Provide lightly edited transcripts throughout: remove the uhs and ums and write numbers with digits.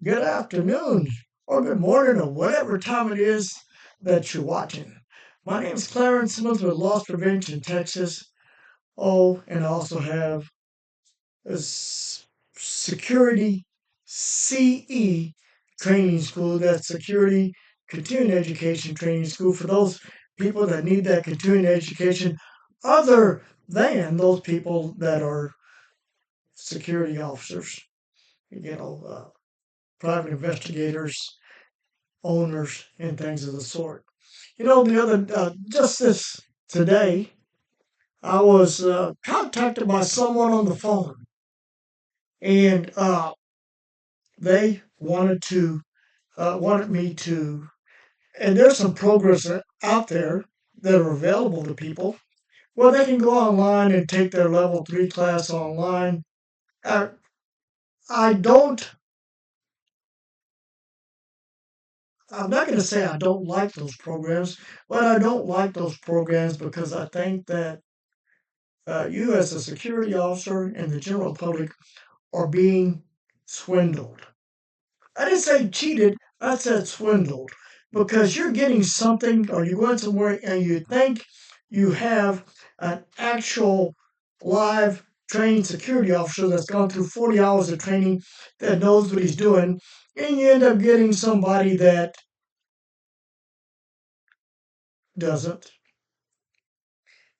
good afternoon, or good morning, or whatever time it is that you're watching. My name is Clarence Simmons with Loss Prevention Texas. Oh, and I also have a Security CE Training School. That's Security Continuing Education Training School for those people that need that continuing education, other than those people that are security officers, private investigators, owners, and things of the sort. Just this today, I was contacted by someone on the phone, and they wanted me to, and there's some programs out there that are available to people where they can go online and take their level 3 class online. Uh, I don't. I'm not going to say I don't like those programs, but I don't like those programs because I think that you as a security officer and the general public are being swindled. I didn't say cheated, I said swindled. Because you're getting something or you're going somewhere and you think you have an actual live trained security officer that's gone through 40 hours of training that knows what he's doing, and you end up getting somebody that doesn't.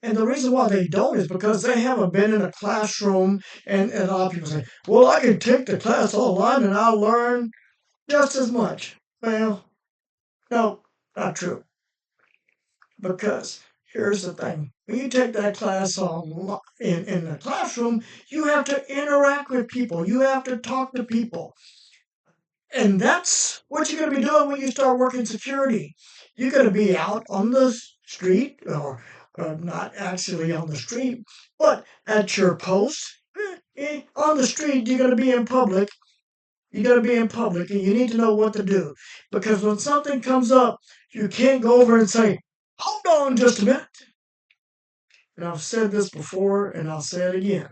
And the reason why they don't is because they haven't been in a classroom. And a lot of people say, well, I can take the class online and I'll learn just as much. Well, no, not true. Because here's the thing. When you take that class in the classroom, you have to interact with people. You have to talk to people. And that's what you're going to be doing when you start working security. You're going to be out on the street, or not actually on the street, but at your post. On the street, you're going to be in public. You're going to be in public, and you need to know what to do. Because when something comes up, you can't go over and say, hold on just a minute. And I've said this before, and I'll say it again.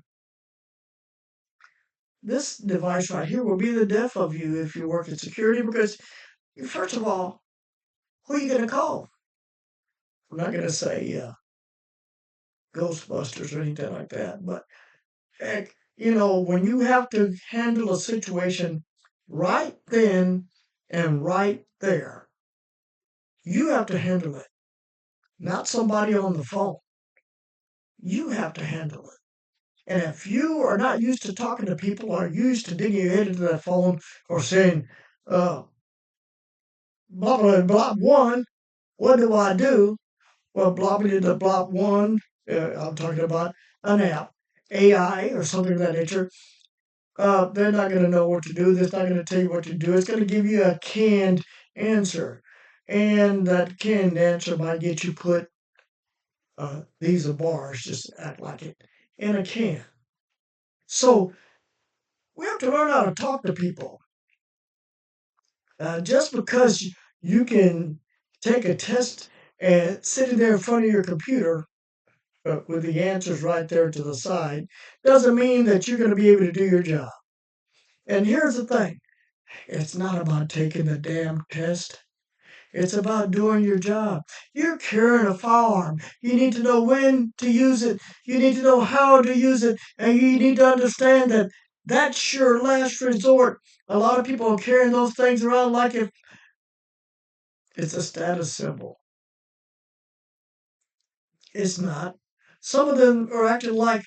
This device right here will be the death of you if you work in security because, first of all, who are you going to call? I'm not going to say Ghostbusters or anything like that, but heck, when you have to handle a situation right then and right there, you have to handle it, not somebody on the phone. You have to handle it. And if you are not used to talking to people or used to digging your head into that phone or saying, uh, blah, blah, blah, one, what do I do? Well, blah, blah, blah, blah, one, I'm talking about an app, AI or something of that nature. They're not going to know what to do. It's not going to tell you what to do. It's going to give you a canned answer. And that canned answer might get you put, these are bars, just act like it, in a can. So we have to learn how to talk to people. Just because you can take a test and sitting there in front of your computer with the answers right there to the side doesn't mean that you're going to be able to do your job. And here's the thing. It's not about taking the damn test. It's about doing your job. You're carrying a firearm. You need to know when to use it. You need to know how to use it. And you need to understand that that's your last resort. A lot of people are carrying those things around like if it's a status symbol. It's not. Some of them are acting like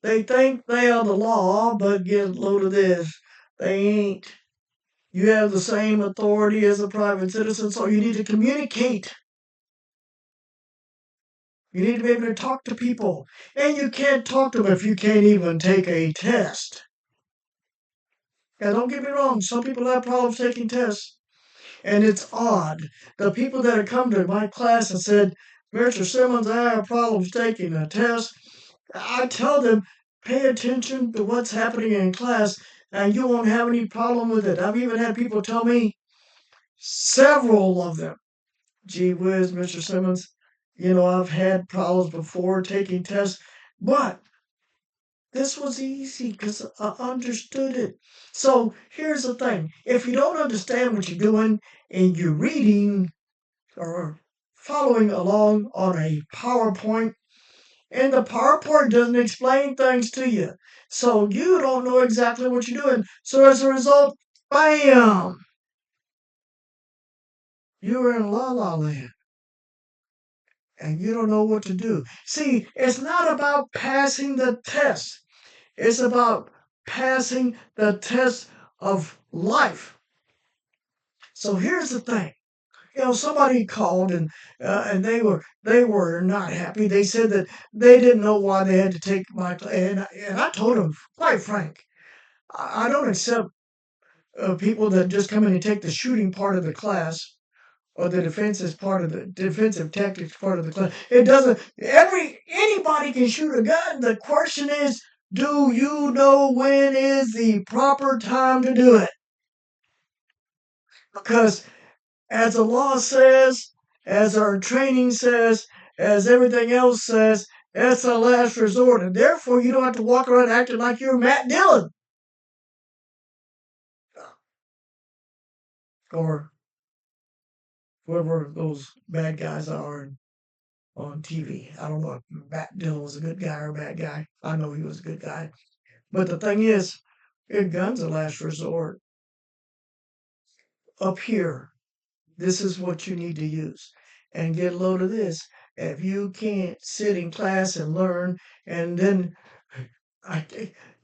they think they are the law, but get a load of this. They ain't. You have the same authority as a private citizen, so you need to communicate. You need to be able to talk to people. And you can't talk to them if you can't even take a test. Now, don't get me wrong, some people have problems taking tests. And it's odd. The people that have come to my class and said, Mr. Simmons, I have problems taking a test, I tell them, pay attention to what's happening in class and you won't have any problem with it. I've even had people tell me, several of them, gee whiz, Mr. Simmons, I've had problems before taking tests, but This was easy because I understood it. So here's the thing. If you don't understand what you're doing and you're reading or following along on a PowerPoint, and the PowerPoint doesn't explain things to you. So you don't know exactly what you're doing. So as a result, bam, you're in la la land and you don't know what to do. See, it's not about passing the test. It's about passing the test of life. So here's the thing. Somebody called and they were not happy. They said that they didn't know why they had to take my class, and I told them, quite frank, I don't accept people that just come in and take the shooting part of the class or the defensive part of the defensive tactics part of the class. It doesn't. Anybody can shoot a gun. The question is, do you know when is the proper time to do it? Because as the law says, as our training says, as everything else says, that's the last resort. And therefore, you don't have to walk around acting like you're Matt Dillon or whoever those bad guys are on TV. I don't know if Matt Dillon was a good guy or a bad guy. I know he was a good guy. But the thing is, a gun's a last resort. Up here, this is what you need to use. And get a load of this. If you can't sit in class and learn and then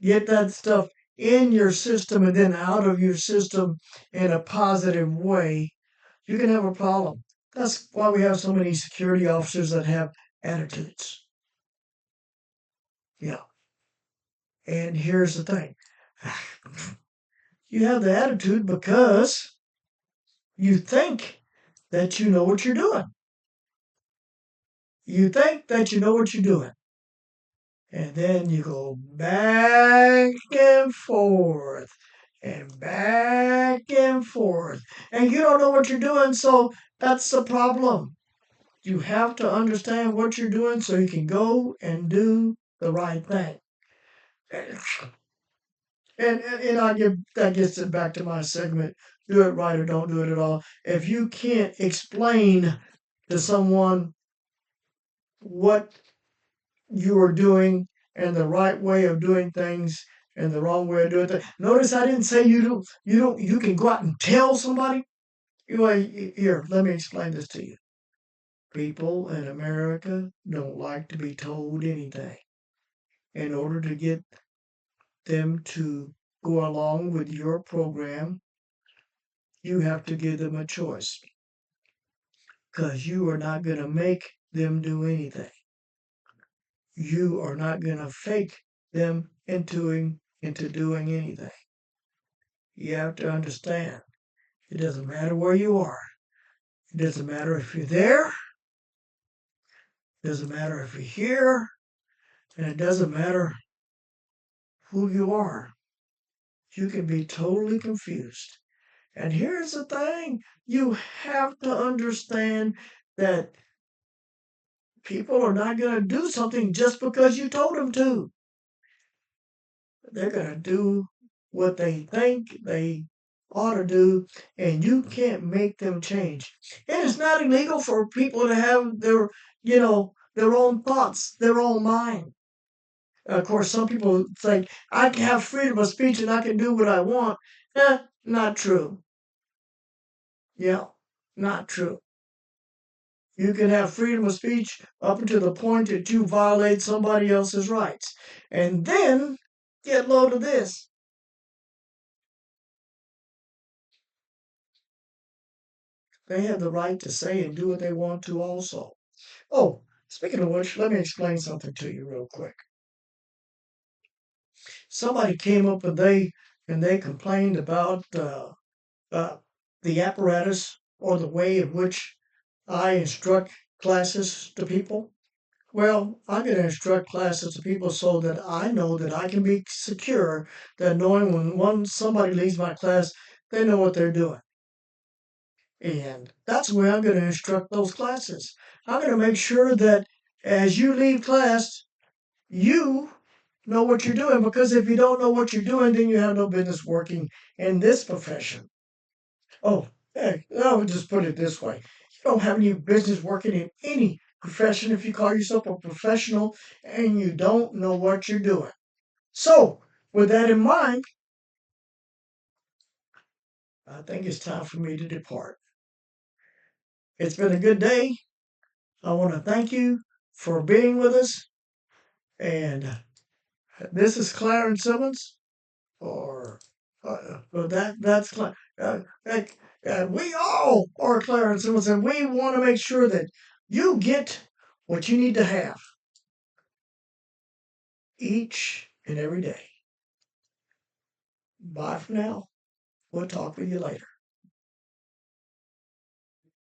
get that stuff in your system and then out of your system in a positive way, you can have a problem. That's why we have so many security officers that have attitudes. Yeah. And here's the thing. You have the attitude because you think that you know what you're doing. You think that you know what you're doing. And then you go back and forth and back and forth. And you don't know what you're doing, so that's the problem. You have to understand what you're doing so you can go and do the right thing. And I give that gets it back to my segment. Do it right or don't do it at all. If you can't explain to someone what you are doing and the right way of doing things and the wrong way of doing things. Notice I didn't say you can go out and tell somebody. Here, let me explain this to you. People in America don't like to be told anything. In order to get them to go along with your program, you have to give them a choice because you are not going to make them do anything. You are not going to fake them into doing anything. You have to understand. It doesn't matter where you are. It doesn't matter if you're there. It doesn't matter if you're here. And it doesn't matter who you are. You can be totally confused. And here's the thing. You have to understand that people are not going to do something just because you told them to. They're going to do what they think they ought to do, and you can't make them change. And it's not illegal for people to have their own thoughts, their own mind. Of course, some people think I can have freedom of speech and I can do what I want. Not true. Yeah, not true. You can have freedom of speech up until the point that you violate somebody else's rights. And then get load of this. They have the right to say and do what they want to also. Oh, speaking of which, let me explain something to you real quick. Somebody came up and they complained about uh, the apparatus or the way in which I instruct classes to people. Well, I'm going to instruct classes to people so that I know that I can be secure, that knowing when somebody leaves my class, they know what they're doing. And that's the way I'm going to instruct those classes. I'm going to make sure that as you leave class, you know what you're doing, because if you don't know what you're doing, then you have no business working in this profession. Oh, heck, I would just put it this way. You don't have any business working in any profession if you call yourself a professional and you don't know what you're doing. So, with that in mind, I think it's time for me to depart. It's been a good day. I want to thank you for being with us. And this is Clarence Simmons, or that's like, we all are Clarence Simmons, and we want to make sure that you get what you need to have each and every day. Bye for now. We'll talk with you later.